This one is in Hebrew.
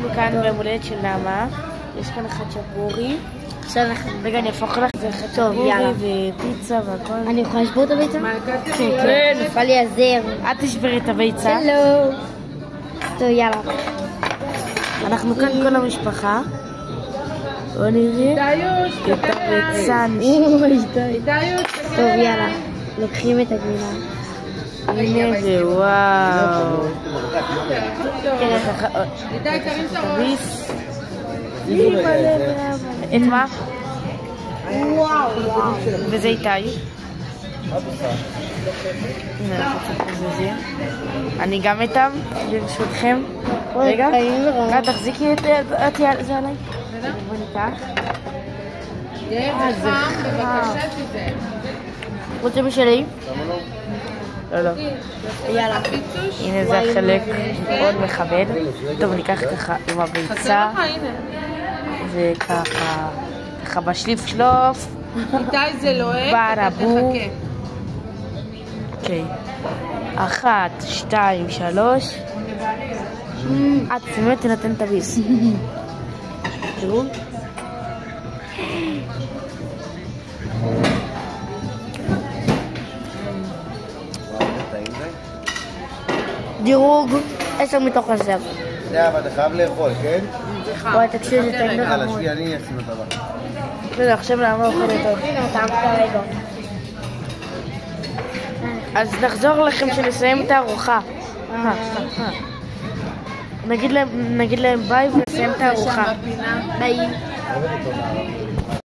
אנחנו כאן ביום הולדת של נעמה, יש כאן חצ'פורי. עכשיו רגע אני אפוך לך, זה חצ'פורי ופיצה והכל. אני יכולה לשבור את הביצה? כן. נפל לי הזר. את תשברי את הביצה. שלום. טוב, יאללה. אנחנו כאן כל המשפחה. בוא נראה את הביצה. טוב, יאללה. לוקחים את הגמילה. הנה זה, וואו. תראה ככה, תביס. את מה? וואו. וזה איתי. אני גם איתם, ברשותכם. רגע, תחזיקי את זה עליי. בוא ניקח. זה חם. רוצים משלי? לא. יאללה. הנה זה החלק מאוד מכבד. טוב, ניקח ככה עם הביצה. זה ככה בשליף שלוף. איתי זה לוהט, אתה תחכה. אוקיי. 1, 2, 3. את באמת תנתן את הביס. תראו. דירוג 10 מתוך 10. אבל אתה חייב לאכול, כן? וואי, תקשיב, זה טעים יאללה, ברמות. שבי, אני אשים אותה בך. בסדר, עכשיו נעמה אוכל אותו. הנה, אתה כרגע. אז נחזור לכם שנסיים את הארוחה. נגיד להם ביי ונסיים את הארוחה. ביי.